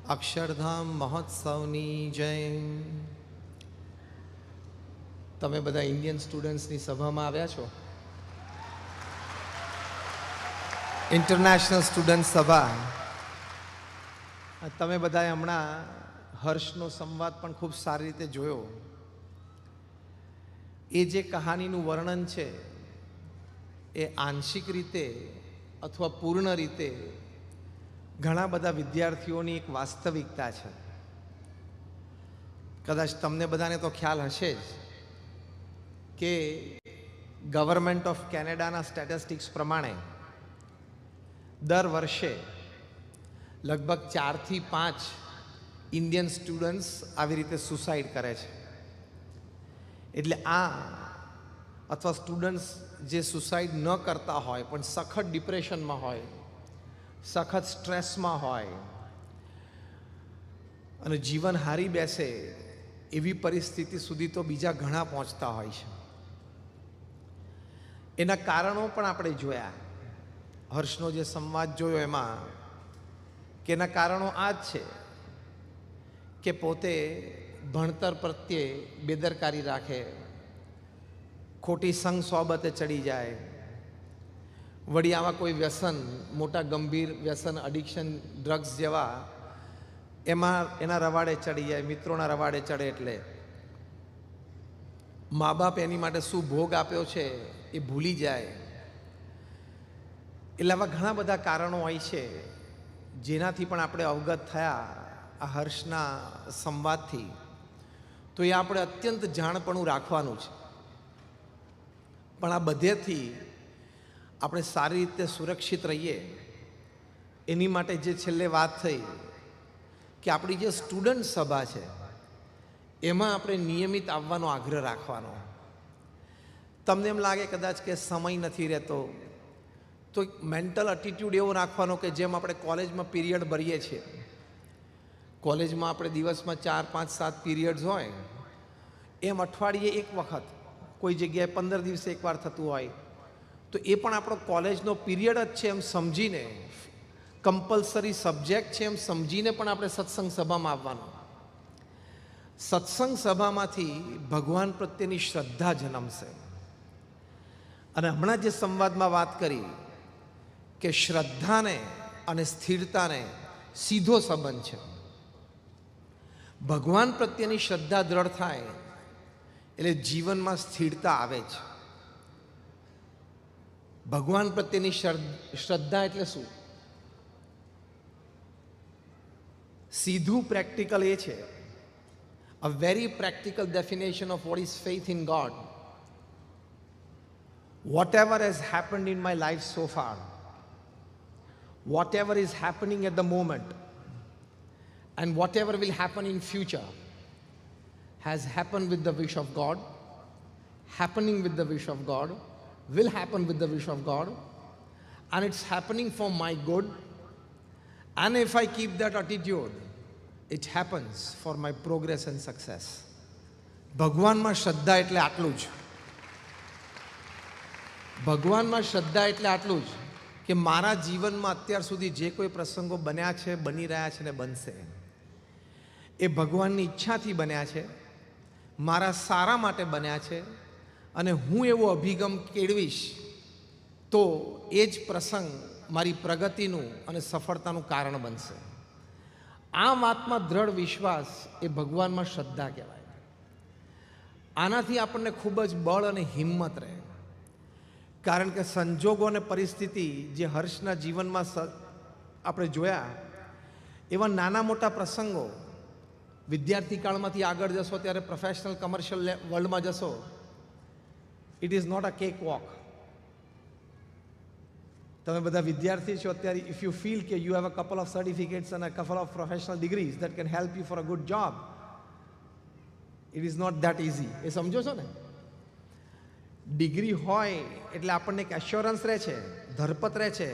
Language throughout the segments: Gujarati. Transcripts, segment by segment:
અક્ષરધામ મહોત્સવની જય. તમે બધા ઇન્ડિયન સ્ટુડન્ટ્સની સભામાં આવ્યા છો. ઇન્ટરનેશનલ સ્ટુડન્ટ સભા. તમે બધાએ હમણાં હર્ષનો સંવાદ પણ ખૂબ સારી રીતે જોયો. એ જે કહાનીનું વર્ણન છે એ આંશિક રીતે અથવા પૂર્ણ રીતે ઘણા બધા વિદ્યાર્થીઓની એક વાસ્તવિકતા છે. કદાચ તમને બધાને તો ખ્યાલ હશે જ કે ગવર્મેન્ટ ઓફ કેનેડાના સ્ટેટિસ્ટિક્સ પ્રમાણે દર વર્ષે લગભગ 4 થી 5 ઇન્ડિયન સ્ટુડન્ટ્સ આવી રીતે સુસાઇડ કરે છે. એટલે આ અથવા સ્ટુડન્ટ્સ જે સુસાઇડ ન કરતા હોય પણ સખત ડિપ્રેશનમાં હોય, સખત સ્ટ્રેસમાં હોય અને જીવન હારી બેસે એવી પરિસ્થિતિ સુધી તો બીજા ઘણા પહોંચતા હોય છે. એના કારણો પણ આપણે જોયા. હર્ષનો જે સંવાદ જોયો એમાં કે એના કારણો આ જ છે કે પોતે ભણતર પ્રત્યે બેદરકારી રાખે, ખોટી સંગ સોબતે ચડી જાય, વળી આવા કોઈ વ્યસન, મોટા ગંભીર વ્યસન, એડિક્શન, ડ્રગ્સ જેવા એમાં એના રવાડે ચડી જાય, મિત્રોના રવાડે ચડે. એટલે મા બાપ એની માટે શું ભોગ આપ્યો છે એ ભૂલી જાય. એટલે આવા ઘણા બધા કારણો હોય છે જેનાથી પણ આપણે અવગત થયા આ હર્ષના સંવાદથી. તો એ આપણે અત્યંત જાણપણું રાખવાનું છે. પણ આ બધેથી આપણે સારી રીતે સુરક્ષિત રહીએ એની માટે જે છેલ્લે વાત થઈ કે આપણી જે સ્ટુડન્ટ સભા છે એમાં આપણે નિયમિત આવવાનો આગ્રહ રાખવાનો. તમને એમ લાગે કદાચ કે સમય નથી રહેતો, તો મેન્ટલ એટીટ્યૂડ એવો રાખવાનો કે જેમ આપણે કોલેજમાં પીરિયડ ભરીએ છીએ, કોલેજમાં આપણે દિવસમાં 4, 5, 7 પીરિયડ્સ હોય, એમ અઠવાડિયે એક વખત, કોઈ જગ્યાએ 15 દિવસે એકવાર થતું હોય, તો એ પણ આપણો કોલેજનો પીરિયડ જ છે એમ સમજીને, કમ્પલસરી સબ્જેક્ટ છે એમ સમજીને પણ આપણે સત્સંગ સભામાં આવવાનું. સત્સંગ સભામાંથી ભગવાન પ્રત્યેની શ્રદ્ધા જન્મશે. અને હમણાં જે સંવાદમાં વાત કરી કે શ્રદ્ધાને અને સ્થિરતાને સીધો સંબંધ છે. ભગવાન પ્રત્યેની શ્રદ્ધા દ્રઢ થાય એટલે જીવનમાં સ્થિરતા આવે છે. ભગવાન પ્રત્યેની શ્રદ્ધા એટલે શું? સીધું પ્રેક્ટિકલ એ છે, a very practical definition of what is faith in God. Whatever has happened in my life so far, whatever is happening at the moment, and whatever will happen in future has happened with the wish of God, happening with the wish of God, will happen with the wish of God, and it's happening for my good. And if I keep that attitude, it happens for my progress and success. ભગવાનમાં શ્રદ્ધા એટલે આટલું જ. ભગવાનમાં શ્રદ્ધા એટલે આટલું જ કે મારા જીવનમાં અત્યાર સુધી જે કોઈ પ્રસંગો બન્યા છે, બની રહ્યા છે ને બનશે, એ ભગવાનની ઈચ્છાથી બન્યા છે, મારા સારા માટે બન્યા છે. અને હું એવો અભિગમ કેળવીશ તો એ જ પ્રસંગ મારી પ્રગતિનું અને સફળતાનું કારણ બનશે. આ વાતમાં દ્રઢ વિશ્વાસ એ ભગવાનમાં શ્રદ્ધા કહેવાય. આનાથી આપણને ખૂબ જ બળ અને હિંમત રહે. કારણ કે સંજોગો અને પરિસ્થિતિ જે હર્ષના જીવનમાં આપણે જોયા, એવા નાના મોટા પ્રસંગો, વિદ્યાર્થી કાળમાંથી આગળ જશો ત્યારે પ્રોફેશનલ કમર્શિયલ વર્લ્ડમાં જશો, it is not a cake walk. તમે બધા વિદ્યાર્થી છો અત્યારે. ઇફ યુ ફીલ કે you have a couple of certificates અને couple of professional degrees that can help you for a good job, it is not that easy. એ સમજો છો ને? ડિગ્રી હોય એટલે આપણને એક એશ્યોરન્સ રહે છે, ધરપત રહે છે,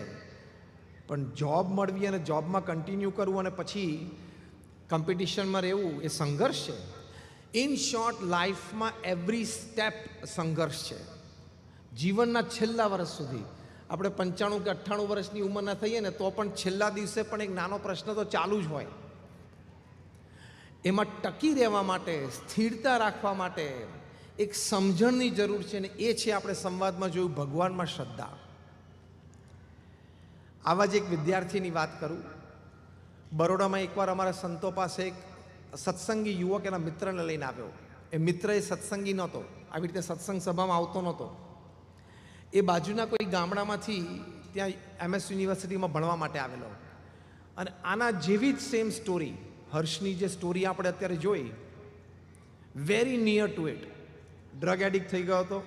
પણ જોબ મળવી અને જોબમાં કન્ટિન્યુ કરવું અને પછી કોમ્પિટિશનમાં રહેવું એ સંઘર્ષ છે. ઇન શોર્ટ, લાઈફમાં એવરી સ્ટેપ સંઘર્ષ છે. જીવનના છેલ્લા વર્ષ સુધી આપણે 95 કે 98 વર્ષની ઉંમરના થઈએ ને તો પણ છેલ્લા દિવસે પણ એક નાનો પ્રશ્ન તો ચાલુ જ હોય એમાં ટકી રહેવા માટે, સ્થિરતા રાખવા માટે એક સમજણની જરૂર છે, ને એ છે આપણે સંવાદમાં જોયું ભગવાનમાં શ્રદ્ધા. આવા જ એક વિદ્યાર્થીની વાત કરું. બરોડામાં એકવાર અમારા સંતો પાસે એક સત્સંગી યુવક એના મિત્રને લઈને આવ્યો. એ મિત્ર એ સત્સંગી નહોતો, આવી રીતે સત્સંગ સભામાં આવતો નહોતો. એ બાજુના કોઈ ગામડામાંથી ત્યાં MS યુનિવર્સિટીમાં ભણવા માટે આવેલો. અને આના જેવી જ સેમ સ્ટોરી, હર્ષની જે સ્ટોરી આપણે અત્યારે જોઈ, very near to it. Drug addict થઈ ગયો હતો.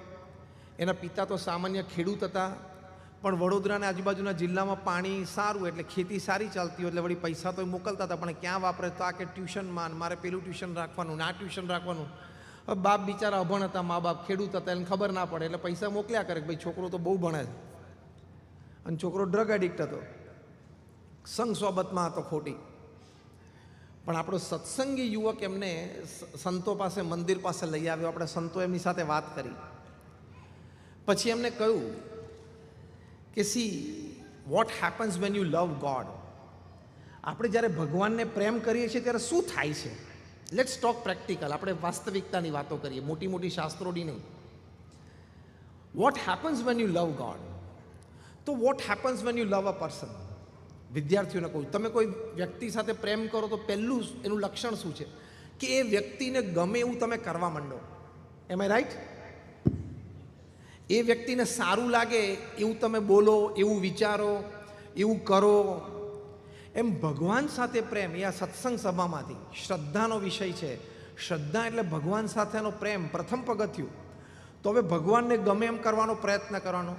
એના પિતા તો સામાન્ય ખેડૂત હતા, પણ વડોદરાના આજુબાજુના જિલ્લામાં પાણી સારું એટલે ખેતી સારી ચાલતી હોય એટલે વળી પૈસા તો મોકલતા હતા, પણ ક્યાં વાપરે તો આ કે ટ્યુશનમાં, મારે પેલું ટ્યુશન રાખવાનું, આ ટ્યુશન રાખવાનું. હવે બાપ બિચારા અભણ હતા, મા બાપ ખેડૂત હતા, એને ખબર ના પડે એટલે પૈસા મોકલ્યા કરે કે ભાઈ છોકરો તો બહુ ભણે છે. અને છોકરો ડ્રગ એડિક્ટ હતો, સંગ સોબતમાં હતો ખોટી. પણ આપણો સત્સંગી યુવક એમને સંતો પાસે, મંદિર પાસે લઈ આવ્યો. આપણે સંતો એમની સાથે વાત કરી. પછી એમને કહ્યું કે see what happens when you love God. આપણે જ્યારે ભગવાનને પ્રેમ કરીએ છીએ ત્યારે શું થાય છે? Let's talk practical. આપણે વાસ્તવિકતાની વાતો કરીએ, મોટી મોટી શાસ્ત્રોની નહીં. What happens when you love God? તો what happens when you love a person? વિદ્યાર્થીઓને કહું, તમે કોઈ વ્યક્તિ સાથે પ્રેમ કરો તો પહેલું એનું લક્ષણ શું છે? કે એ વ્યક્તિને ગમે એવું તમે કરવા માંડો. એમ આઈ રાઈટ? એ વ્યક્તિને સારું લાગે એવું તમે બોલો, એવું વિચારો, એવું કરો. એમ ભગવાન સાથે પ્રેમ, એ આ સત્સંગ સભામાંથી શ્રદ્ધાનો વિષય છે. શ્રદ્ધા એટલે ભગવાન સાથેનો પ્રેમ, પ્રથમ પગથિયું. તો હવે ભગવાનને ગમે એમ કરવાનો પ્રયત્ન કરવાનો.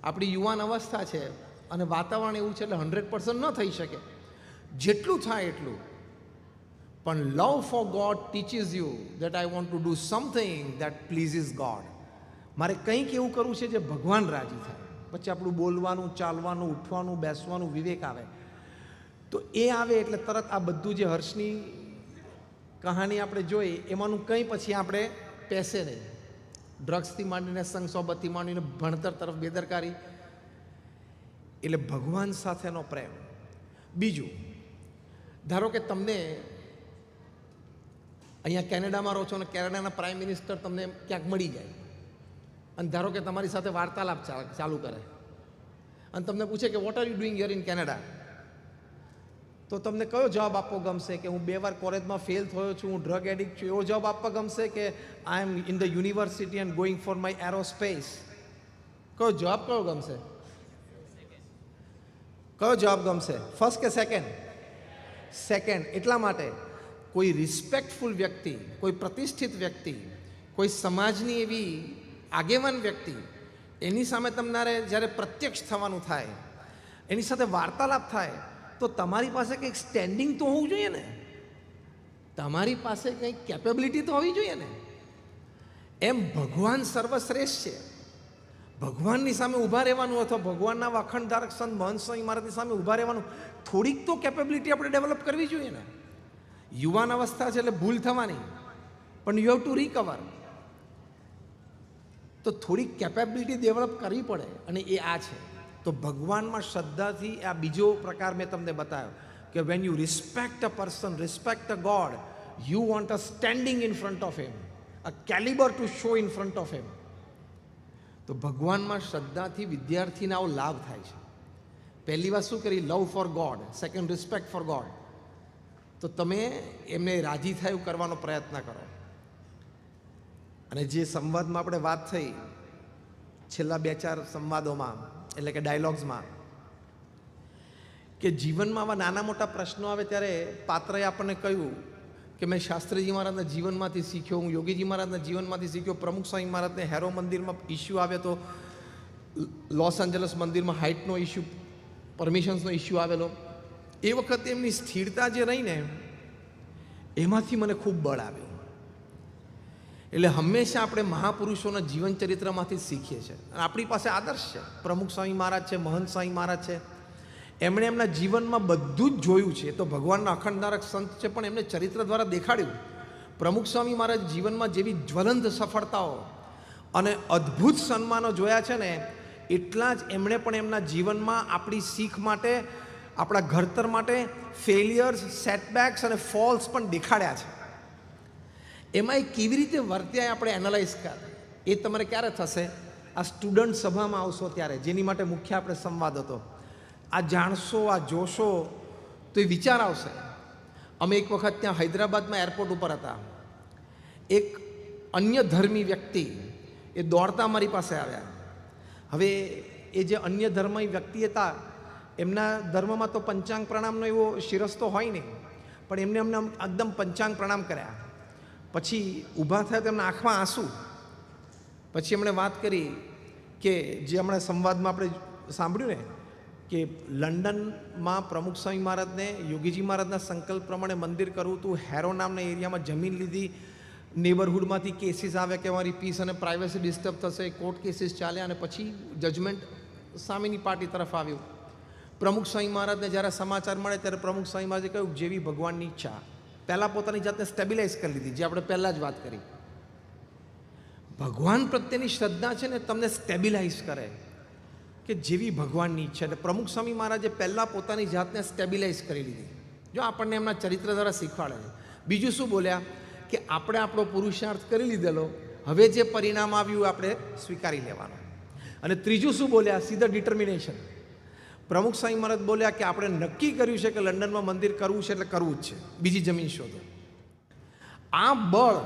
આપણી યુવાન અવસ્થા છે અને વાતાવરણ એવું છે એટલે 100% ન થઈ શકે, જેટલું થાય એટલું. પણ love for God teaches you that I want to do something that pleases God. મારે કંઈક એવું કરવું છે જે ભગવાન રાજી થાય. પછી આપણું બોલવાનું, ચાલવાનું, ઉઠવાનું, બેસવાનું વિવેક આવે. તો એ આવે એટલે તરત આ બધું જે હર્ષની કહાની આપણે જોઈ એમાંનું કંઈ પછી આપણે પેસે નહીં. ડ્રગ્સથી માંડીને, સંગ સોબતથી માંડીને, ભણતર તરફ બેદરકારી. એટલે ભગવાન સાથેનો પ્રેમ. બીજું, ધારો કે તમને અહીંયા કેનેડામાં રહો છો અને કેનેડાના પ્રાઇમ મિનિસ્ટર તમને ક્યાંક મળી જાય અને ધારો કે તમારી સાથે વાર્તાલાપ ચાલુ કરે અને તમને પૂછે કે what are you doing here in Canada? તો તમને કયો જવાબ આપવો ગમશે? કે હું 2 વાર કોલેજમાં ફેલ થયો છું, હું ડ્રગ એડિક્ટ છું, એવો જવાબ આપવા ગમશે? કે I am in the university and going for my aerospace? કયો જવાબ કયો ગમશે? કયો જવાબ ગમશે? ફર્સ્ટ કે સેકન્ડ? સેકન્ડ. એટલા માટે કોઈ રિસ્પેક્ટફુલ વ્યક્તિ, કોઈ પ્રતિષ્ઠિત વ્યક્તિ, કોઈ સમાજની એવી આગેવાન વ્યક્તિ, એની સામે તમારે જ્યારે પ્રત્યક્ષ થવાનું થાય, એની સાથે વાર્તાલાપ થાય, તો તમારી પાસે કંઈક સ્ટેન્ડિંગ તો હોવું જોઈએ ને, તમારી પાસે કંઈક કેપેબિલિટી તો હોવી જોઈએ ને. એમ ભગવાન સર્વશ્રેષ્ઠ છે. ભગવાનની સામે ઊભા રહેવાનું અથવા ભગવાનના અખંડધારક સંત મહંત સ્વામી મહારાજની સામે ઊભા રહેવાનું થોડીક તો કેપેબિલિટી આપણે ડેવલપ કરવી જોઈએ ને. યુવાન અવસ્થા છે એટલે ભૂલ થવાની, પણ યુ હેવ ટુ રિકવર. તો થોડીક કેપેબિલિટી ડેવલપ કરવી પડે અને એ આ છે. તો ભગવાનમાં શ્રદ્ધાથી આ બીજો પ્રકાર મેં તમને બતાવ્યો કે when you respect a person, respect a God, you want a standing in front of him, a calibre to show in front of him. તો ભગવાનમાં શ્રદ્ધાથી વિદ્યાર્થીને આવો લાભ થાય છે. પહેલી વાત શું કરી? લવ for God. Second, respect four God. તો તમે એમને રાજી થાય એવું કરવાનો પ્રયત્ન કરો. અને જે સંવાદમાં આપણે વાત થઈ છેલ્લા 2-4 સંવાદોમાં, એટલે કે ડાયલોગ્સમાં, કે જીવનમાં આવા નાના મોટા પ્રશ્નો આવે ત્યારે પાત્રએ આપણને કહ્યું કે મેં શાસ્ત્રીજી મહારાજના જીવનમાંથી શીખ્યો, હું યોગીજી મહારાજના જીવનમાંથી શીખ્યો. પ્રમુખ સ્વામી મહારાજને હેરો મંદિરમાં ઇસ્યુ આવ્યો તો, લોસ એન્જલસ મંદિરમાં હાઇટનો ઇસ્યુ, પરમિશન્સનો ઇસ્યુ આવેલો. એ વખતે એમની સ્થિરતા જે રહી ને એમાંથી મને ખૂબ બળ આવ્યું. એટલે હંમેશા આપણે મહાપુરુષોના જીવન ચરિત્રમાંથી શીખીએ છીએ. અને આપણી પાસે આદર્શ છે. પ્રમુખ સ્વામી મહારાજ છે, મહંત સ્વામી મહારાજ છે, એમણે એમના જીવનમાં બધું જ જોયું છે. તો ભગવાનના અખંડધારક સંત છે, પણ એમને ચરિત્ર દ્વારા દેખાડ્યું. પ્રમુખ સ્વામી મહારાજ જીવનમાં જેવી જ્વલંત સફળતાઓ અને અદ્ભુત સન્માનો જોયા છે ને, એટલા જ એમણે પણ એમના જીવનમાં આપણી શીખ માટે આપણા ઘડતર માટે ફેલિયર્સ, સેટબેક્સ અને ફોલ્સ પણ દેખાડ્યા છે. એમાં એ કેવી રીતે વર્ત્યા આપણે એનાલાઇઝ કર, એ તમારે ક્યારે થશે? આ સ્ટુડન્ટ સભામાં આવશો ત્યારે, જેની માટે મુખ્ય આપણે સંવાદ હતો. આ જાણશો, આ જોશો તો એ વિચાર આવશે. અમે એક વખત ત્યાં હૈદરાબાદમાં એરપોર્ટ ઉપર હતા. એક અન્ય ધર્મી વ્યક્તિ એ દોડતા મારી પાસે આવ્યા. હવે એ જે અન્ય ધર્મી વ્યક્તિ હતા, એમના ધર્મમાં તો પંચાંગ પ્રણામનો એવો શિરસ્તો હોય નહીં, પણ એમને એકદમ પંચાંગ પ્રણામ કર્યા. પછી ઊભા થયા તો એમના આંખમાં આંસુ. પછી એમણે વાત કરી કે જે હમણાં સંવાદમાં આપણે સાંભળ્યું ને, કે લંડનમાં પ્રમુખ સ્વામી મહારાજને યોગીજી મહારાજના સંકલ્પ પ્રમાણે મંદિર કરવું હતું. હેરો નામના એરિયામાં જમીન લીધી, નેબરહુડમાંથી કેસીસ આવ્યા કે અમારી પીસ અને પ્રાઇવસી ડિસ્ટર્બ થશે, કોર્ટ કેસીસ ચાલ્યા અને પછી જજમેન્ટ સામેની પાર્ટી તરફ આવ્યું. પ્રમુખ સ્વામી મહારાજને જ્યારે સમાચાર મળે ત્યારે પ્રમુખ સ્વામી મહારાજે કહ્યું, જેવી ભગવાનની ઈચ્છા. પહેલાં પોતાની જાતને સ્ટેબિલાઇઝ કરી લીધી, જે આપણે પહેલાં જ વાત કરી. ભગવાન પ્રત્યેની શ્રદ્ધા છે ને તમને સ્ટેબિલાઇઝ કરે, કે જેવી ભગવાનની ઈચ્છા. એટલે પ્રમુખ સ્વામી મહારાજે પહેલાં પોતાની જાતને સ્ટેબિલાઇઝ કરી લીધી. જો આપણને એમના ચરિત્ર દ્વારા શીખવાડે છે. બીજું શું બોલ્યા કે આપણે આપણો પુરુષાર્થ કરી લીધેલો, હવે જે પરિણામ આવ્યું આપણે સ્વીકારી લેવાનું. અને ત્રીજું શું બોલ્યા? સીધા ડિટર્મિનેશન. પ્રમુખ સ્વામી મહારાજ બોલ્યા કે આપણે નક્કી કર્યું છે કે લંડનમાં મંદિર કરવું છે એટલે કરવું જ છે, બીજી જમીન શોધો. આ બળ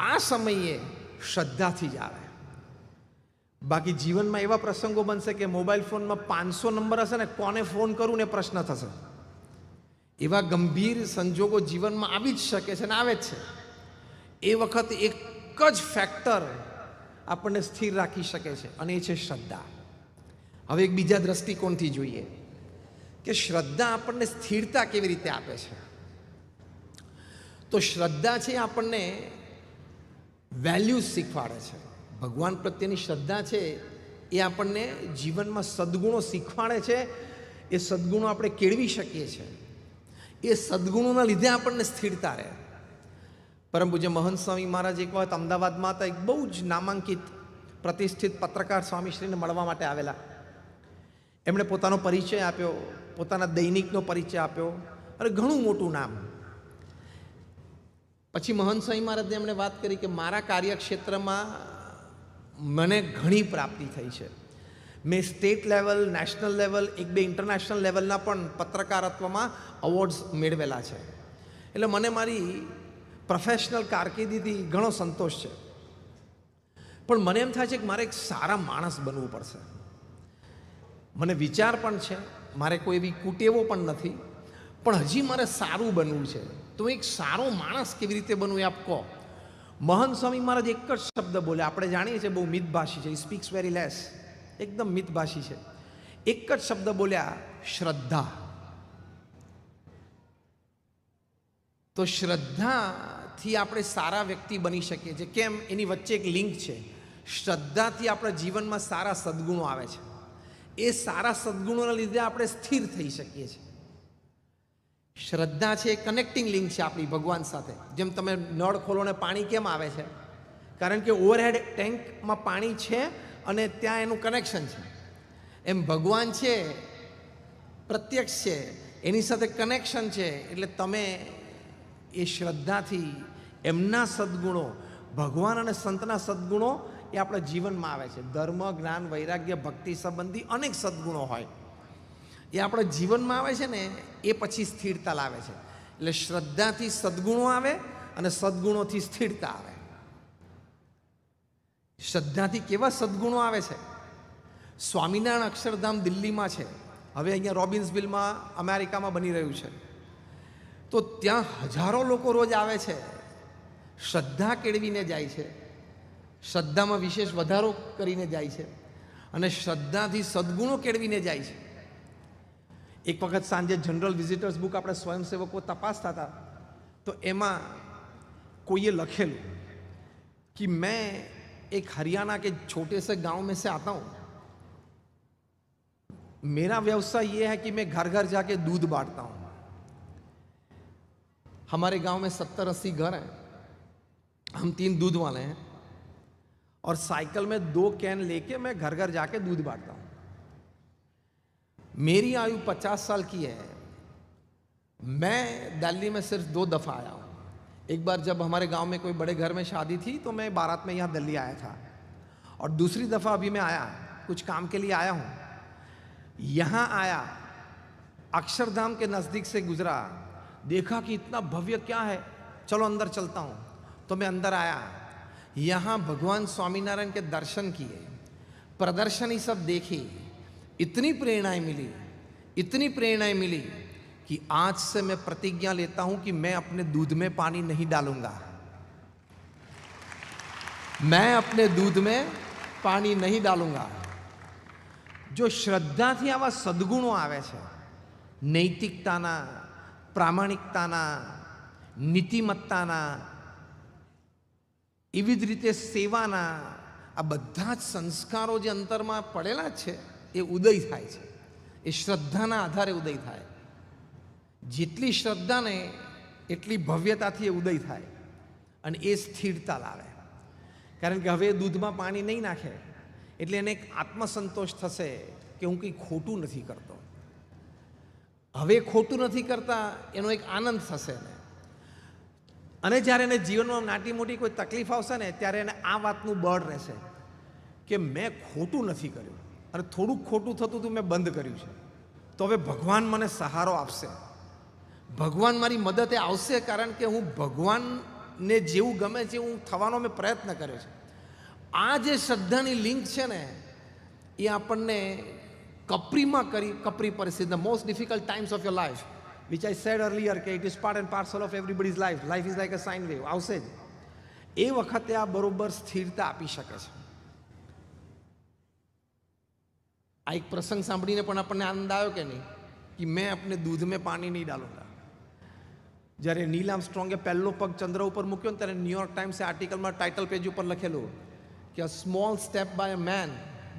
આ સમયે શ્રદ્ધાથી જ આવે. બાકી જીવનમાં એવા પ્રસંગો બનશે કે મોબાઈલ ફોનમાં 500 નંબર હશે ને કોને ફોન કરું ને પ્રશ્ન થશે. એવા ગંભીર સંજોગો જીવનમાં આવી જ શકે છે અને આવે જ છે. એ વખત એક જ ફેક્ટર આપણને સ્થિર રાખી શકે છે અને એ છે શ્રદ્ધા. હવે એક બીજા દ્રષ્ટિકોણથી જોઈએ કે શ્રદ્ધા આપણને સ્થિરતા કેવી રીતે આપે છે. તો શ્રદ્ધા છે આપણને વેલ્યુઝ શીખવાડે છે. ભગવાન પ્રત્યેની શ્રદ્ધા છે એ આપણને જીવનમાં સદ્ગુણો શીખવાડે છે. એ સદ્ગુણો આપણે કેળવી શકીએ છીએ. એ સદ્ગુણોના લીધે આપણને સ્થિરતા રહે. પરમ પૂજ્ય મહંત સ્વામી મહારાજ એક વખત અમદાવાદમાં હતા. એક બહુ જ નામાંકિત પ્રતિષ્ઠિત પત્રકાર સ્વામીશ્રીને મળવા માટે આવેલા. એમણે પોતાનો પરિચય આપ્યો, પોતાના દૈનિકનો પરિચય આપ્યો અને ઘણું મોટું નામ. પછી મહંત સ્વામી મહારાજને એમણે વાત કરી કે મારા કાર્યક્ષેત્રમાં મને ઘણી પ્રાપ્તિ થઈ છે. મેં state level, national level, 1-2 international લેવલના પણ પત્રકારત્વમાં અવોર્ડ્સ મેળવેલા છે. એટલે મને મારી પ્રોફેશનલ કારકિર્દીથી ઘણો સંતોષ છે. પણ મને એમ થાય છે કે મારે એક સારા માણસ બનવું પડશે. મને વિચાર પણ છે, મારે કોઈ એવી કુટેવો પણ નથી, પણ હજી મારે સારું બનવું છે. તો એક સારો માણસ કેવી રીતે બનવું એ આપ કહો. મહંત સ્વામી મહારાજ એક જ શબ્દ બોલે. આપણે જાણીએ છીએ બહુ મિતભાષી છે, સ્પીક્સ વેરી લેસ, એકદમ મિતભાષી છે. એક જ શબ્દ બોલ્યા, શ્રદ્ધા. તો શ્રદ્ધાથી આપણે સારા વ્યક્તિ બની શકીએ છીએ. કેમ? એની વચ્ચે એક લિંક છે. શ્રદ્ધાથી આપણા જીવનમાં સારા સદ્ગુણો આવે છે. એ સારા સદ્ગુણોના લીધે આપણે સ્થિર થઈ શકીએ છીએ. શ્રદ્ધા છે એ કનેક્ટિંગ લિંક છે આપણી ભગવાન સાથે. જેમ તમે નળ ખોલો ને પાણી કેમ આવે છે? કારણ કે ઓવરહેડ ટેન્કમાં પાણી છે અને ત્યાં એનું કનેક્શન છે. એમ ભગવાન છે, પ્રત્યક્ષ છે, એની સાથે કનેક્શન છે. એટલે તમે એ શ્રદ્ધાથી એમના સદ્ગુણો, ભગવાન અને સંતના સદ્ગુણો એ આપણા જીવનમાં આવે છે. ધર્મ, જ્ઞાન, વૈરાગ્ય, ભક્તિ સંબંધી અનેક સદ્ગુણો હોય એ આપણા જીવનમાં આવે છે ને, એ પછી સ્થિરતા લાવે છે. એટલે શ્રદ્ધાથી સદ્ગુણો આવે અને સદ્ગુણોથી સ્થિરતા આવે. શ્રદ્ધાથી કેવા સદ્ગુણો આવે છે? સ્વામિનારાયણ અક્ષરધામ દિલ્હીમાં છે, હવે અહીંયા રોબિન્સવિલમાં અમેરિકામાં બની રહ્યું છે. તો ત્યાં હજારો લોકો રોજ આવે છે, શ્રદ્ધા કેળવીને જાય છે, શ્રદ્ધામાં વિશેષ વધારો કરીને જાય છે અને શ્રદ્ધાથી સદ્ગુણો કેળવીને જાય છે. એક વખત સાંજે જનરલ વિઝિટર્સ બુક આપણે સ્વયંસેવકો તપાસતા હતા, તો એમાં કોઈએ લખેલું कि मैं एक हरियाणा के छोटे से गांव में से आता हूं, मेरा व्यवसाय ये है कि मैं घर घर जाके दूध बांटता हूं. हमारे गांव में 70-80 घर हैं, हम 3 दूध वाले हैं और साइकिल में 2 कैन लेके मैं घर घर जाके दूध बांटता हूं. मेरी आयु 50 साल की है। मैं दिल्ली में सिर्फ 2 दफ़ा आया हूँ। एक बार जब हमारे गांव में कोई बड़े घर में शादी थी तो मैं बारात में यहाँ दिल्ली आया था, और दूसरी दफ़ा अभी मैं आया, कुछ काम के लिए आया हूँ। यहाँ आया, अक्षरधाम के नज़दीक से गुजरा, देखा कि इतना भव्य क्या है, चलो अंदर चलता हूँ। तो मैं अंदर आया, यहाँ भगवान स्वामीनारायण के दर्शन किए, प्रदर्शनी सब देखी, इतनी प्रेरणाएं मिली, इतनी प्रेरणाएं मिली कि आज से मैं प्रतिज्ञा लेता हूं कि मैं अपने दूध में पानी नहीं डालूंगा। मैं अपने दूध में पानी नहीं डालूंगा। जो श्रद्धाથી આવા સદગુણો આવે છે, નૈતિકતાના, પ્રામાણિકતાના, નીતિમત્તાના, એવી જ રીતે સેવાના, આ બધા જ સંસ્કારો જે અંતરમાં પડેલા છે એ ઉદય થાય છે। એ શ્રદ્ધાના આધારે ઉદય થાય। જેટલી શ્રદ્ધા ને એટલી ભવ્યતાથી એ ઉદય થાય અને એ સ્થિરતા લાવે। કારણ કે હવે દૂધમાં પાણી નહીં નાખે એટલે એને એક આત્મસંતોષ થશે કે હું કંઈ ખોટું નથી કરતો। હવે ખોટું નથી કરતા એનો એક આનંદ થશે ને। અને જ્યારે એને જીવનમાં નાની મોટી કોઈ તકલીફ આવશે ને ત્યારે એને આ વાતનું બળ રહેશે કે મેં ખોટું નથી કર્યું, અને થોડુંક ખોટું થતું હતું મેં બંધ કર્યું છે, તો હવે ભગવાન મને સહારો આપશે, ભગવાન મારી મદદે આવશે, કારણ કે હું ભગવાનને જેવું ગમે છે હું થવાનો મેં પ્રયત્ન કર્યો છે। આ જે શ્રદ્ધાની લિંક છે ને એ આપણને કપરી પરિસ્થિતિ, the most difficult times of your life, which I said earlier કે it is part and parcel of everybody's life, life is like a sine wave, આવશે જ। એ વખતે આ બરોબર સ્થિરતા આપી શકે છે। આ એક પ્રસંગ સાંભળીને પણ આપણને આનંદ આવ્યો કે નહીં, કે મેં अपने दूध में पानी नहीं डालूंगा। જ્યારે નીલ આર્મસ્ટ્રોંગે પહેલો પગ ચંદ્ર ઉપર મૂક્યો ને ત્યારે ન્યુયોર્ક ટાઈમ્સે આર્ટિકલમાં ટાઇટલ પેજ ઉપર લખેલું કે a small step by a man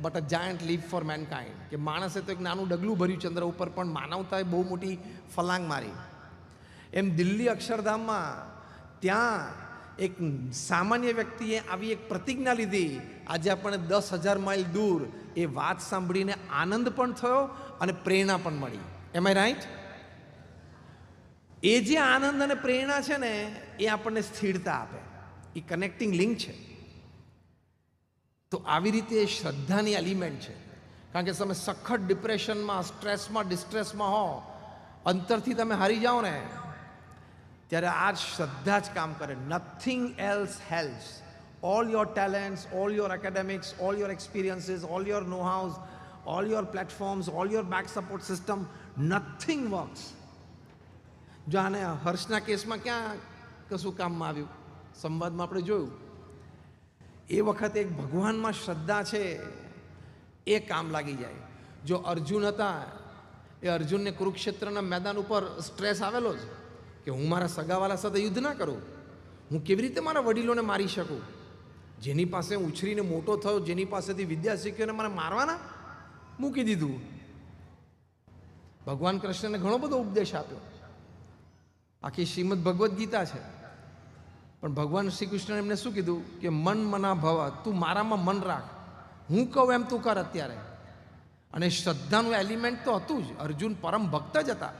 but a giant leap for mankind, કે માણસે તો એક નાનું ડગલું ભર્યું ચંદ્ર ઉપર પણ માનવતાએ બહુ મોટી ફલાંગ મારી। એમ દિલ્હી અક્ષરધામમાં ત્યાં એક સામાન્ય વ્યક્તિએ આવી એક પ્રતિજ્ઞા લીધી। આજે આપણે 10,000 માઇલ દૂર એ વાત સાંભળીને આનંદ પણ થયો અને પ્રેરણા પણ મળી। એમ આઈ રાઈટ? એ જે આનંદ અને પ્રેરણા છે ને એ આપણને સ્થિરતા આપે, એ કનેક્ટિંગ લિંક છે। તો આવી રીતે શ્રદ્ધાની એલિમેન્ટ છે। કારણ કે તમે સખત ડિપ્રેશનમાં, સ્ટ્રેસમાં, ડિસ્ટ્રેસમાં હો, અંતરથી તમે હારી જાઓ ને ત્યારે આ શ્રદ્ધા જ કામ કરે। Nothing else helps. All your talents, all your academics, all your experiences, all your know hows, all your platforms, all your back support system, nothing works. જો આને હર્ષના કેસમાં ક્યાં કશું કામમાં આવ્યું, સંવાદમાં આપણે જોયું। એ વખતે એક ભગવાનમાં શ્રદ્ધા છે એ કામ લાગી જાય। જો અર્જુન હતા, એ અર્જુનને કુરુક્ષેત્રના મેદાન ઉપર સ્ટ્રેસ આવેલો જ કે હું મારા સગાવાલા સાથે યુદ્ધ ના કરું, હું કેવી રીતે મારા વડીલોને મારી શકું, જેની પાસે ઉછરીને મોટો થયો, જેની પાસેથી વિદ્યા શીખ્યો, મને મારવાના, મૂકી દીધું। ભગવાન કૃષ્ણને ઘણો બધો ઉપદેશ આપ્યો, આખી શ્રીમદ ભગવદ્ ગીતા છે, પણ ભગવાન શ્રી કૃષ્ણએ એમને શું કીધું કે મન મના ભવ, તું મારામાં મન રાખ, હું કહું એમ તું કર અત્યારે। અને શ્રદ્ધાનું એલિમેન્ટ તો હતું જ, અર્જુન પરમ ભક્ત જ હતા,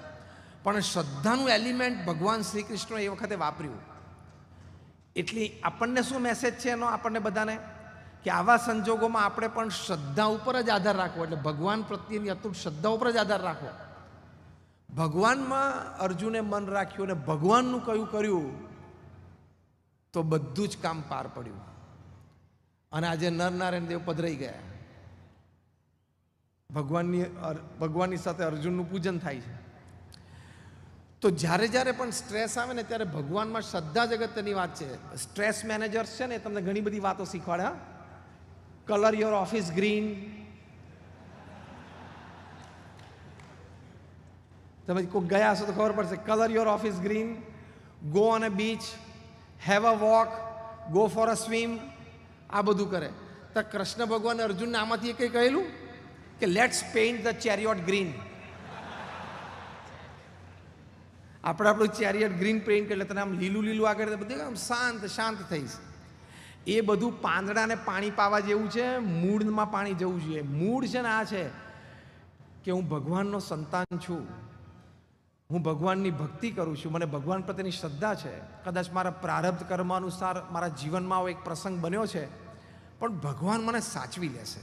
પણ શ્રદ્ધાનું એલિમેન્ટ ભગવાન શ્રી કૃષ્ણએ એ વખતે વાપર્યું। એટલે આપણને શું મેસેજ છે એનો આપણને બધાને, કે આવા સંજોગોમાં આપણે પણ શ્રદ્ધા ઉપર જ આધાર રાખવો, એટલે ભગવાન પ્રત્યેની અતૂટ શ્રદ્ધા ઉપર જ આધાર રાખવો। ભગવાનમાં અર્જુને મન રાખ્યું અને ભગવાનનું કયું કર્યું તો બધું જ કામ પાર પડ્યું, અને આજે નરનારાયણ દેવ પધરાઈ ગયા। ભગવાનની સાથે અર્જુનનું પૂજન થાય છે। તો જ્યારે જ્યારે પણ સ્ટ્રેસ આવે ને ત્યારે ભગવાનમાં શ્રદ્ધા જ અગત્યની વાત છે। સ્ટ્રેસ મેનેજર્સ છે ને તમને ઘણી બધી વાતો શીખવાડે। કલર યોર ઓફિસ ગ્રીન, તમે કોઈ ગયા હશો તો ખબર પડશે। Colour your office green, go on a beach, have a walk, go for a swim, આ બધું કરે। તો કૃષ્ણ ભગવાન અર્જુનને આમાંથી કંઈ કહેલું કે લેટ્સ પેઇન્ટ ધ ચેરિયોટ ગ્રીન। આપણે આપણું ચેરિયટ ગ્રીન પેઇન્ટ એટલે તને આમ લીલું લીલું આગળ બધું આમ શાંત શાંત થઈશ। એ બધું પાંદડાને પાણી પાવા જેવું છે, મૂળમાં પાણી જવું જોઈએ। મૂળ છે ને આ છે, કે હું ભગવાનનો સંતાન છું, હું ભગવાનની ભક્તિ કરું છું, મને ભગવાન પ્રત્યેની શ્રદ્ધા છે, કદાચ મારા પ્રારબ્ધ કર્મ અનુસાર મારા જીવનમાં એક પ્રસંગ બન્યો છે, પણ ભગવાન મને સાચવી લેશે,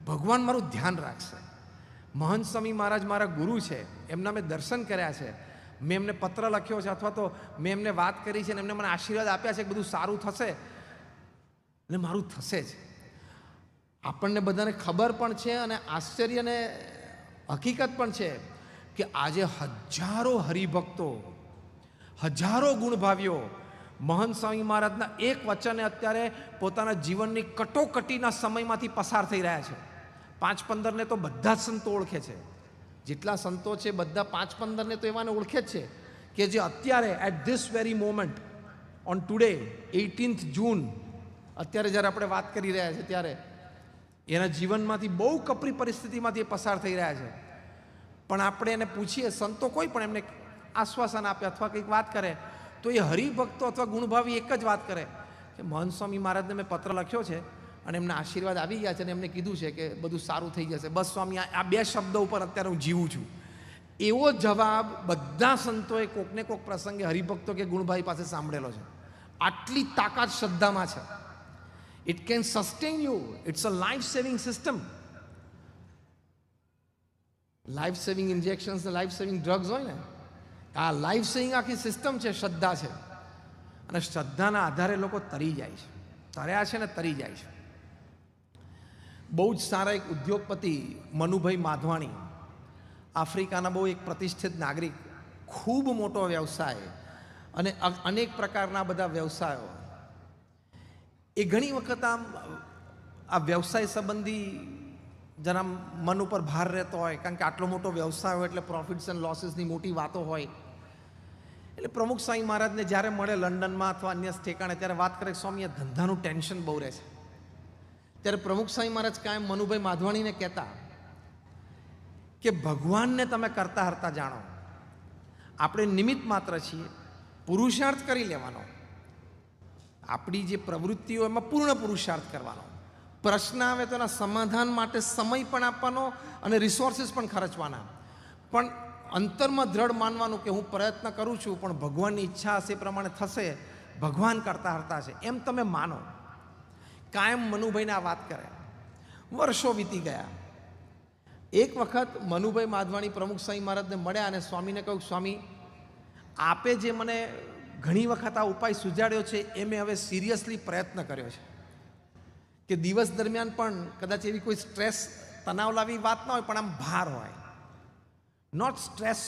ભગવાન મારું ધ્યાન રાખશે. મહંત સ્વામી મહારાજ મારા ગુરુ છે, એમના મેં દર્શન કર્યા છે, મેં એમને પત્ર લખ્યો છે, અથવા તો મેં એમને વાત કરી છે અને એમને મને આશીર્વાદ આપ્યા છે કે બધું સારું થશે અને મારું થશે જ. આપણને બધાને ખબર પણ છે અને આશ્ચર્ય અને હકીકત પણ છે કે આજે હજારો હરિભક્તો, હજારો ગુણભાવીઓ મહંત સ્વામી મહારાજના એક વચને અત્યારે પોતાના જીવનની કટોકટીના સમયમાંથી પસાર થઈ રહ્યા છે. 5-15ને તો બધા જ સંતો ઓળખે છે, જેટલા સંતો છે બધા 5-15ને તો એવાને ઓળખે જ છે કે જે અત્યારે at this very moment on today 18th June, અત્યારે જ્યારે આપણે વાત કરી રહ્યા છીએ ત્યારે એના જીવનમાંથી બહુ કપરી પરિસ્થિતિમાંથી એ પસાર થઈ રહ્યા છે. પણ આપણે એને પૂછીએ, સંતો કોઈ પણ એમને આશ્વાસન આપે અથવા કંઈક વાત કરે તો એ હરિભક્તો અથવા ગુણભાવી એક જ વાત કરે કે મહંત સ્વામી મહારાજને મેં પત્ર લખ્યો છે અને એમના આશીર્વાદ આવી ગયા છે અને એમને કીધું છે કે બધું સારું થઈ જશે, બસ સ્વામી આ 2 શબ્દો ઉપર અત્યારે હું જીવું છું. એવો જવાબ બધા સંતોએ કોકને કોક પ્રસંગે હરિભક્તો કે ગુણભાઈ પાસે સાંભળેલો છે. આટલી તાકાત શ્રદ્ધામાં છે. It can sustain you, it's a life saving system. Life saving injections ને લાઈફ સેવિંગ ડ્રગ્સ હોય ને, આ લાઈફ સેવિંગ આખી સિસ્ટમ છે, શ્રદ્ધા છે. અને શ્રદ્ધાના આધારે લોકો તરી જાય છે, તર્યા છે ને તરી જાય છે. બહુ જ સારા એક ઉદ્યોગપતિ મનુભાઈ માધવાણી, આફ્રિકાના બહુ એક પ્રતિષ્ઠિત નાગરિક, ખૂબ મોટો વ્યવસાય અને અનેક પ્રકારના બધા વ્યવસાયો. એ ઘણી વખત આ વ્યવસાય સંબંધી જરા મન ઉપર ભાર રહેતો હોય, કારણ કે આટલો મોટો વ્યવસાય હોય એટલે પ્રોફિટ્સ એન્ડ લોસીસની મોટી વાતો હોય. એટલે પ્રમુખ સ્વામી મહારાજને જ્યારે મળે લંડનમાં અથવા અન્ય ઠેકાણે ત્યારે વાત કરે, સ્વામી આ ધંધાનું ટેન્શન બહુ રહે છે. ત્યારે પ્રમુખ સ્વામી મહારાજ કાયમ મનુભાઈ માધવાણીને કહેતા કે ભગવાનને તમે કરતા હરતા જાણો, આપણે નિમિત્ત માત્ર છીએ, પુરુષાર્થ કરી લેવાનો, આપણી જે પ્રવૃત્તિઓ એમાં પૂર્ણ પુરુષાર્થ કરવાનો, પ્રશ્ન આવે તો એના સમાધાન માટે સમય પણ આપવાનો અને રિસોર્સિસ પણ ખર્ચવાના, પણ અંતરમાં દ્રઢ માનવાનું કે હું પ્રયત્ન કરું છું પણ ભગવાનની ઈચ્છા હશે એ પ્રમાણે થશે, ભગવાન કરતા હરતા છે એમ તમે માનો. કાયમ મનુભાઈને આ વાત કરે. વર્ષો વીતી ગયા. એક વખત મનુભાઈ માધવાણી પ્રમુખ સ્વામી મહારાજને મળ્યા અને સ્વામીને કહ્યું, સ્વામી આપે જે મને ઘણી વખત આ ઉપાય સુજાડ્યો છે એ મેં હવે સિરિયસલી પ્રયત્ન કર્યો છે કે દિવસ દરમિયાન પણ કદાચ એવી કોઈ સ્ટ્રેસ તણાવ લાવી વાત ના હોય પણ આમ ભાર હોય, not stress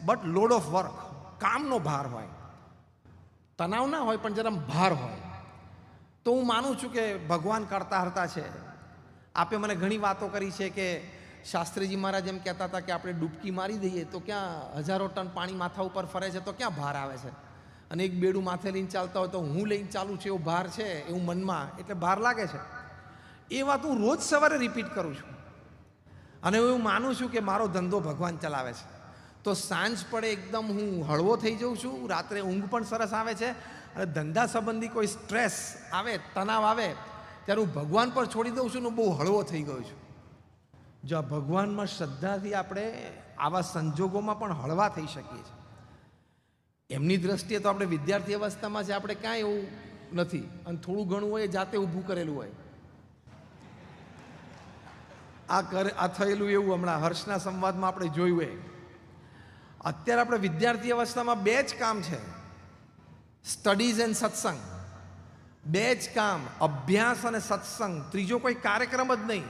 but load of work, કામનો ભાર હોય, તણાવ ના હોય પણ જરા ભાર હોય, તો હું માનું છું કે ભગવાન કરતા હરતા છે. આપે મને ઘણી વાતો કરી છે કે શાસ્ત્રીજી મહારાજ એમ કહેતા હતા કે આપણે ડૂબકી મારી દઈએ તો ક્યાં હજારો ટન પાણી માથા ઉપર ફરે છે તો ક્યાં ભાર આવે છે, અને એક બેડું માથે લઈને ચાલતા હોય તો હું લઈને ચાલું છું એવો ભાર છે એવું મનમાં, એટલે ભાર લાગે છે. એ વાત હું રોજ સવારે રિપીટ કરું છું અને હું માનું છું કે મારો ધંધો ભગવાન ચલાવે છે. તો સાંજ પડે એકદમ હું હળવો થઈ જાઉં છું, રાત્રે ઊંઘ પણ સરસ આવે છે, અને ધંધા સંબંધી કોઈ સ્ટ્રેસ આવે, તણાવ આવે ત્યારે હું ભગવાન પર છોડી દઉં છું ને બહુ હળવો થઈ ગયો છું. જો આ ભગવાનમાં શ્રદ્ધાથી આપણે આવા સંજોગોમાં પણ હળવા થઈ શકીએ છીએ. એમની દ્રષ્ટિએ તો આપણે વિદ્યાર્થી અવસ્થામાં છે, આપણે કાંઈ એવું નથી, અને થોડું ઘણું હોય જાતે ઊભું કરેલું હોય. આ થયેલું એવું હમણાં હર્ષના સંવાદમાં આપણે જોયું હોય. અત્યારે આપણે વિદ્યાર્થી અવસ્થામાં 2 જ કામ છે, સ્ટડીઝ એન્ડ સત્સંગ. 2 જ કામ, અભ્યાસ અને સત્સંગ, ત્રીજો કોઈ કાર્યક્રમ જ નહીં.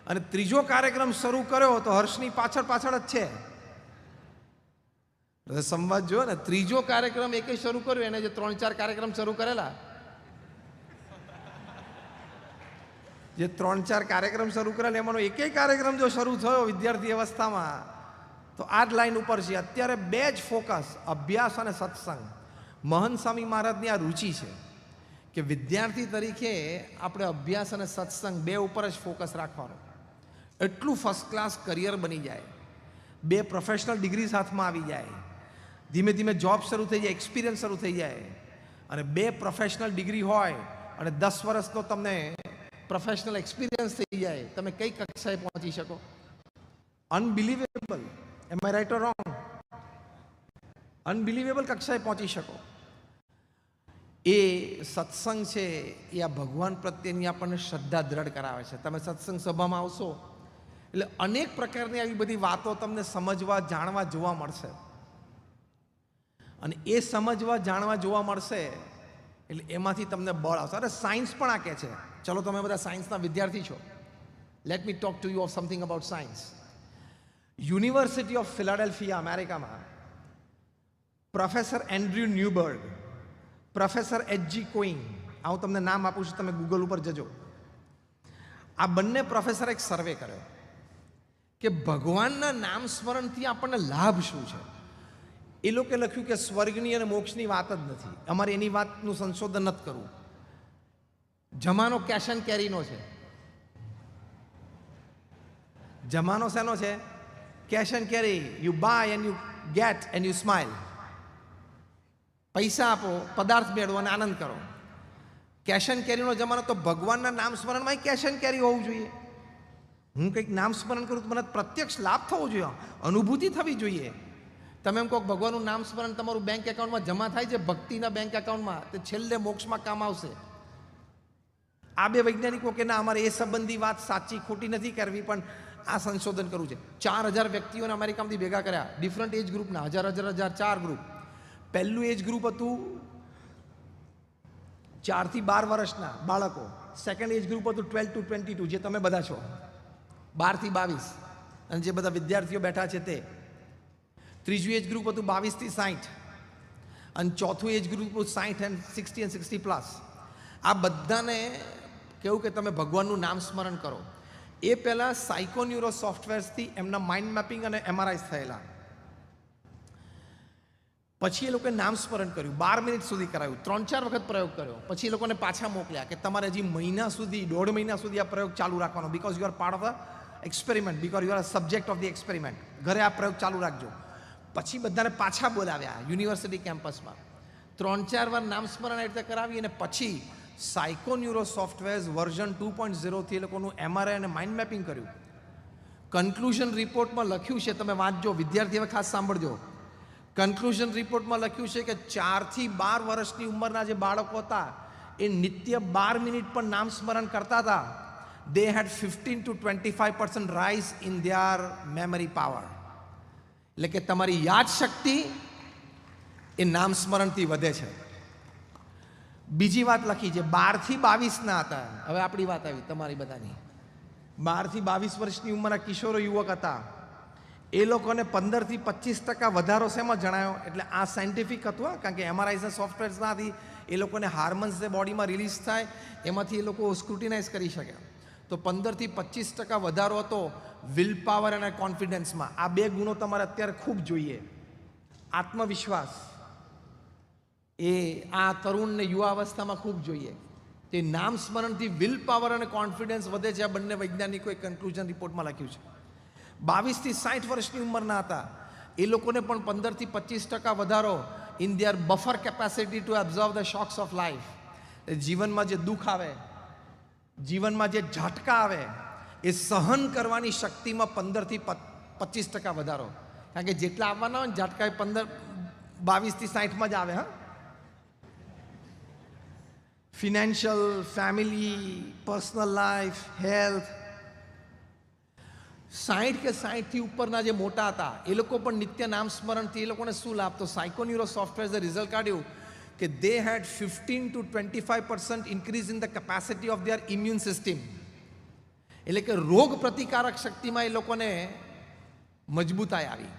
અને ત્રીજો કાર્યક્રમ શરૂ કર્યો તો હર્ષની પાછળ જ છે. સંવાદ જો ને, ત્રીજો કાર્યક્રમ એક શરૂ કર્યો, એને જે 3-4 કાર્યક્રમ શરૂ કરેલા, જે 3-4 કાર્યક્રમ શરૂ કરેલા એમાંનો એકેય કાર્યક્રમ જો શરૂ થયો વિદ્યાર્થી અવસ્થામાં તો આ જ લાઈન ઉપર છે. અત્યારે 2 જ ફોકસ, અભ્યાસ અને સત્સંગ. મહંત સ્વામી મહારાજની આ રુચિ છે કે વિદ્યાર્થી તરીકે આપણે અભ્યાસ અને સત્સંગ 2 ઉપર જ ફોકસ રાખવાનો. એટલું ફર્સ્ટ ક્લાસ કરિયર બની જાય, 2 પ્રોફેશનલ ડિગ્રી સાથમાં આવી જાય, ધીમે ધીમે જોબ શરૂ થઈ જાય, એક્સપિરિયન્સ શરૂ થઈ જાય, અને 2 પ્રોફેશનલ ડિગ્રી હોય અને 10 વર્ષનો તમને પ્રોફેશનલ એક્સપિરિયન્સ થઈ જાય, તમે કઈ કક્ષાએ પહોંચી શકો? Unbelievable, am I right or wrong? Unbelievable કક્ષાએ પહોંચી શકો. એ સત્સંગ છે એ આ ભગવાન પ્રત્યેની આપણને શ્રદ્ધા દ્રઢ કરાવે છે. તમે સત્સંગ સભામાં આવશો એટલે અનેક પ્રકારની આવી બધી વાતો તમને સમજવા, જાણવા, જોવા મળશે. અને એ સમજવા, જાણવા, જોવા મળશે એટલે એમાંથી તમને બળ આવશે. અરે સાયન્સ પણ આ કહે છે. ચલો, તમે બધા સાયન્સના વિદ્યાર્થી છો. Let me talk to you of something about science. University of Philadelphia, અમેરિકામાં professor Andrew Newberg, professor H G. Koenig, આ હું તમને નામ આપું છું, તમે ગૂગલ ઉપર જજો. આ બંને પ્રોફેસરે એક સર્વે કર્યો કે ભગવાનના નામ સ્મરણથી આપણને લાભ શું છે. એ લોકોએ લખ્યું કે સ્વર્ગની અને મોક્ષની વાત જ નથી, અમારે એની વાતનું સંશોધન નથી કરવું. જમાનો કેશ એન્ડ કેરીનો છે. જમાનો શેનો છે? Cash and carry. You buy and you get and you smile. પૈસા આપો, પદાર્થ મેળવો અને આનંદ કરો. કેશ એન્ડ કેરીનો જમાનો. તો ભગવાનના નામ સ્મરણમાં કેશ એન્ડ કેરી હોવું જોઈએ. હું કંઈક નામ સ્મરણ કરું તો મને પ્રત્યક્ષ લાભ થવો જોઈએ, અનુભૂતિ થવી જોઈએ. તમે એમ કહો ભગવાનનું નામ સ્મરણ તમારું બેંક એકાઉન્ટમાં જમા થાય છે, ભક્તિના બેંક એકાઉન્ટમાં, તે છેલ્લે મોક્ષમાં કામ આવશે. આ બે વૈજ્ઞાનિકો કે ના, અમારે એ સંબંધી વાત સાચી ખોટી નથી કરવી, પણ આ સંશોધન કરવું છે. 4000 વ્યક્તિઓને અમેરિકામાંથી ભેગા કર્યા, ડિફરન્ટ એજ ગ્રુપના, હજાર 4 ગ્રુપ. પહેલું એજ ગ્રુપ હતું 4 થી 12 વર્ષના બાળકો. સેકન્ડ એજ ગ્રુપ હતું 12 to 22, જે તમે બધા છો, 12 થી 22, અને જે બધા વિદ્યાર્થીઓ બેઠા છે તે. ત્રીજું એજ ગ્રુપ હતું 22 થી 60, અને ચોથું એજ ગ્રુપ હતું 60 and 60 and 60+. આ બધાને કેવું કે તમે ભગવાનનું નામ સ્મરણ કરો. એ પહેલાં સાયકોન્યુરો સોફ્ટવેર્સથી એમના માઇન્ડ મેપિંગ અને એમઆરઆઈસ થયેલા. પછી એ લોકોએ નામ સ્મરણ કર્યું, 12 મિનિટ સુધી કરાયું, 3-4 વખત પ્રયોગ કર્યો. પછી એ લોકોને પાછા મોકલ્યા કે તમારે હજી મહિના સુધી, 1.5 મહિના સુધી આ પ્રયોગ ચાલુ રાખવાનો, because you are part of the experiment, because you are subject of the experiment. ઘરે આ પ્રયોગ ચાલુ રાખજો. પછી બધાને પાછા બોલાવ્યા યુનિવર્સિટી કેમ્પસમાં, 3-4 વાર નામ સ્મરણ આ રીતે કરાવી, અને પછી સાયકોન્યુરો સોફ્ટવેર્સ વર્ઝન 2.0 થી એ લોકોનું એમઆરઆઈ અને માઇન્ડ મેપિંગ કર્યું. કન્ક્લુઝન રિપોર્ટમાં લખ્યું છે, તમે વાંચજો વિદ્યાર્થી, હવે ખાસ સાંભળજો. કન્ક્લુઝન રિપોર્ટમાં લખ્યું છે કે 4 થી 12 વર્ષની ઉંમરના જે બાળકો હતા એ નિત્ય 12 મિનિટ પણ નામ સ્મરણ કરતા હતા. દે હેડ 15 to 25% rise in their memory power. એટલે કે તમારી યાદ શક્તિ એ નામ સ્મરણથી વધે છે. બીજી વાત લખી છે, 12 થી 22ના હતા. હવે આપણી વાત આવી, તમારી બધાની. 12 થી 22 વર્ષની ઉંમરના કિશોરો યુવક હતા. એ લોકોને 15 થી 25% વધારો શેમાં જણાયો? એટલે આ સાયન્ટિફિક હતું, કારણ કે એમઆરઆઈના સોફ્ટવેર્સમાંથી એ લોકોને હાર્મોન્સ જે બોડીમાં રિલીઝ થાય એમાંથી એ લોકો સ્ક્રુટિનાઇઝ કરી શકે. તો 15 થી 25% વધારો હતો વિલ પાવર અને કોન્ફિડન્સમાં. આ બે ગુણો તમારે અત્યારે ખૂબ જોઈએ. આત્મવિશ્વાસ એ આ તરુણ ને યુવા અવસ્થામાં ખૂબ જોઈએ. તે નામ સ્મરણથી વિલ પાવર અને કોન્ફિડન્સ વધે છે. આ બંને વૈજ્ઞાનિકોએ કન્ક્લુઝન રિપોર્ટમાં લખ્યું છે. 22 થી 60 વર્ષની ઉંમરના હતા એ લોકોને પણ 15 થી 25% વધારો in their buffer capacity two absorb the shocks of life. જીવનમાં જે દુઃખ આવે, જીવનમાં જે ઝાટકા આવે, એ સહન કરવાની શક્તિમાં 15 થી 25% વધારો. કારણ કે જેટલા આવવાના હોય ને ઝાટકા, 22 થી 60માં જ આવે. હા, financial, family, personal life, health. 60 કે 60 થી ઉપરના જે મોટા હતા એ લોકો પણ નિત્ય નામ સ્મરણથી એ લોકોને શું લાભ? તો સાયકોન્યુરો સોફ્ટવેર્સે રિઝલ્ટ કાઢ્યું કે દે હેડ 15 to 25% increase in the capacity of their immune system. એટલે કે રોગ પ્રતિકારક શક્તિમાં એ લોકોને મજબૂતાઈ આવી.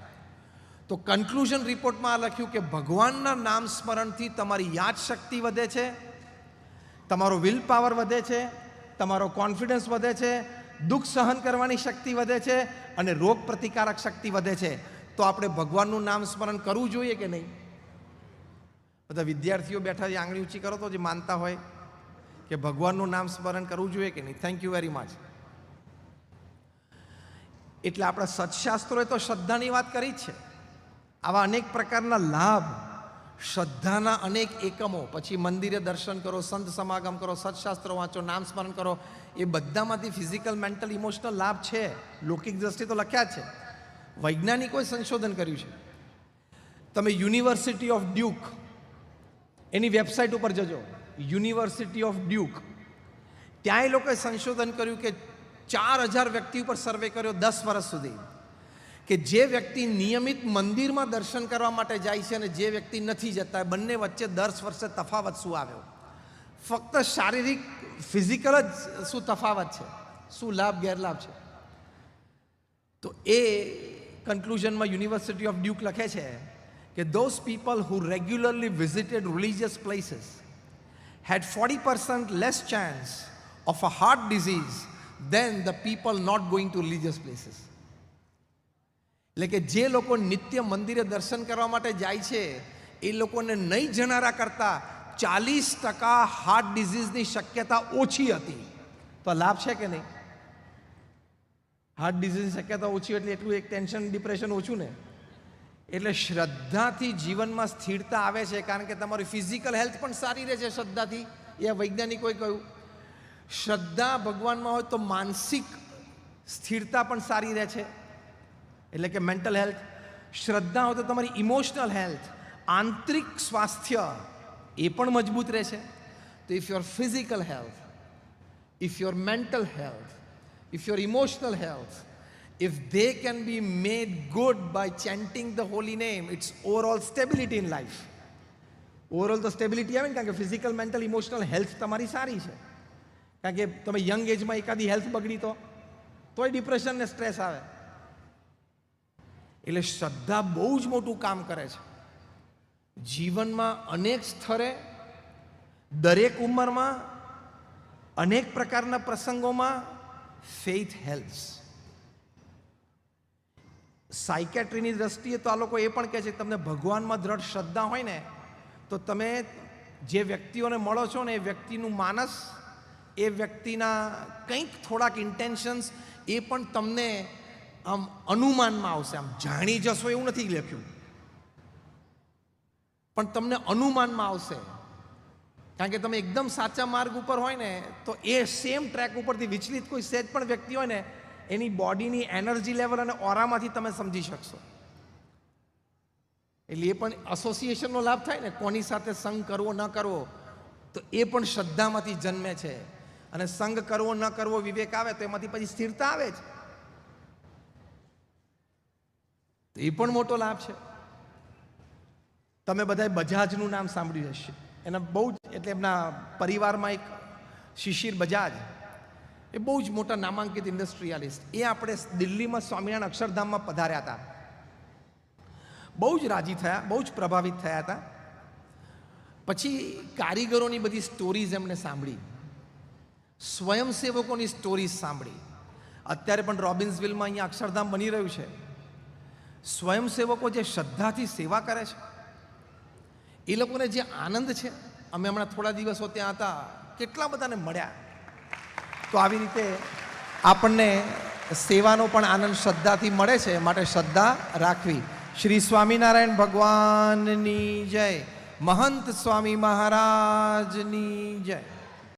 તો કન્ક્લુઝન રિપોર્ટમાં લખ્યું કે ભગવાનના નામ સ્મરણથી તમારી યાદશક્તિ વધે છે, તમારો વિલ પાવર વધે છે, તમારો કોન્ફિડન્સ વધે છે, દુઃખ સહન કરવાની શક્તિ વધે છે, અને રોગ પ્રતિકારક શક્તિ વધે છે. તો આપણે ભગવાનનું નામ સ્મરણ કરવું જોઈએ કે નહીં? બધા વિદ્યાર્થીઓ બેઠા આંગળી ઊંચી કરો તો જે માનતા હોય કે ભગવાનનું નામ સ્મરણ કરવું જોઈએ કે નહીં. Thank you very much. એટલે આપણા સત્શાસ્ત્રોએ તો શ્રદ્ધાની વાત કરી જ છે. આવા અનેક પ્રકારના લાભ શ્રદ્ધાના અનેક એકમો, પછી મંદિરે દર્શન કરો, સંત સમાગમ કરો, સત્શાસ્ત્રો વાંચો, નામ સ્મરણ કરો, એ બધામાંથી ફિઝિકલ, મેન્ટલ, ઇમોશનલ લાભ છે. લૌકિક દ્રષ્ટિએ તો લખ્યા જ છે. વૈજ્ઞાનિકોએ સંશોધન કર્યું છે. તમે university of Duke any website ઉપર જજો, યુનિવર્સિટી ઓફ ડ્યુક. ત્યાં એ લોકોએ સંશોધન કર્યું કે 4000 વ્યક્તિ ઉપર સર્વે કર્યો 10 વર્ષ સુધી, કે જે વ્યક્તિ નિયમિત મંદિરમાં દર્શન કરવા માટે જાય છે અને જે વ્યક્તિ નથી જતા, બંને વચ્ચે 10 વર્ષે તફાવત શું આવ્યો. ફક્ત શારીરિક, ફિઝિકલ જ શું તફાવત છે, શું લાભ ગેરલાભ છે. તો એ કન્ક્લુઝનમાં યુનિવર્સિટી ઓફ ડ્યુક લખે છે કે those people who regularly visited religious places had 40% less chance of a heart disease than the people not going to religious places. એટલે કે જે લોકો નિત્ય મંદિરે દર્શન કરવા માટે જાય છે એ લોકોને નહીં જનારા કરતા 40% હાર્ટ ડિઝીઝની શક્યતા ઓછી હતી. તો લાભ છે કે નહીં? હાર્ટ ડિઝીઝની શક્યતા ઓછી એટલે એટલું એક ટેન્શન, ડિપ્રેશન ઓછું ને. એટલે શ્રદ્ધાથી જીવનમાં સ્થિરતા આવે છે, કારણ કે તમારી ફિઝિકલ હેલ્થ પણ સારી રહે છે શ્રદ્ધાથી. એ વૈજ્ઞાનિકોએ કહ્યું. શ્રદ્ધા ભગવાનમાં હોય તો માનસિક સ્થિરતા પણ સારી રહે છે, એટલે કે મેન્ટલ હેલ્થ. શ્રદ્ધા હોય તો તમારી ઇમોશનલ હેલ્થ, આંતરિક સ્વાસ્થ્ય એ પણ મજબૂત રહે છે. તો if your physical health, if your mental health, if your emotional health, if they can be made good by chanting the holy name, it's overall stability in life. Overall તો સ્ટેબિલિટી આવે ને, કારણ કે ફિઝિકલ, મેન્ટલ, ઇમોશનલ હેલ્થ તમારી સારી છે. કારણ કે તમે યંગ એજમાં એકાદી હેલ્થ બગડી તોય ડિપ્રેશન ને સ્ટ્રેસ આવે. એટલે શ્રદ્ધા બહુ જ મોટું કામ કરે છે જીવનમાં. અનેક સ્તરે, દરેક ઉંમરમાં, અનેક પ્રકારના પ્રસંગોમાં ફેઇથ હેલ્પ્સ. સાયકેટ્રીની દ્રષ્ટિએ તો આ લોકો એ પણ કહે છે કે તમને ભગવાનમાં દ્રઢ શ્રદ્ધા હોય ને તો તમે જે વ્યક્તિઓને મળો છો ને એ વ્યક્તિનું માનસ, એ વ્યક્તિના કંઈક થોડાક ઇન્ટેન્શન્સ એ પણ તમને આમ અનુમાનમાં આવશે. આમ જાણી જશો એવું નથી લખ્યું, પણ તમને અનુમાનમાં આવશે. કારણ કે તમે એકદમ સાચા માર્ગ ઉપર હોય ને તો એ સેમ ટ્રેક ઉપરથી વિચલિત કોઈ સહેજ પણ વ્યક્તિ હોય ને એની બોડીની એનર્જી લેવલ અને ઓરામાંથી તમે સમજી શકશો. એટલે એ પણ એસોસિએશનનો લાભ થાય ને, કોની સાથે સંગ કરવો ન કરવો, તો એ પણ શ્રદ્ધામાંથી જન્મે છે. અને સંગ કરવો ન કરવો વિવેક આવે તો એમાંથી પછી સ્થિરતા આવે જ. તો એ પણ મોટો લાભ છે. તમે બધાએ બજાજનું નામ સાંભળ્યું હશે. એના બહુ જ, એટલે એમના પરિવારમાં એક શિશિર બજાજ, એ બહુ જ મોટા નામાંકિત ઇન્ડસ્ટ્રીયાલિસ્ટ. એ આપણે દિલ્હીમાં સ્વામિનારાયણ અક્ષરધામમાં પધાર્યા હતા. બહુ જ રાજી થયા, બહુ જ પ્રભાવિત થયા હતા. પછી કારીગરોની બધી સ્ટોરીઝ એમને સાંભળી, સ્વયંસેવકોની સ્ટોરીઝ સાંભળી. અત્યારે પણ રોબિન્સવિલમાં અહીંયા અક્ષરધામ બની રહ્યું છે. સ્વયંસેવકો જે શ્રદ્ધાથી સેવા કરે છે, એ લોકોને જે આનંદ છે, અમે હમણાં થોડા દિવસો ત્યાં હતા, કેટલા બધાને મળ્યા. તો આવી રીતે આપણને સેવાનો પણ આનંદ શ્રદ્ધાથી મળે છે. માટે શ્રદ્ધા રાખવી. શ્રી સ્વામિનારાયણ ભગવાનની જય. મહંત સ્વામી મહારાજની જય.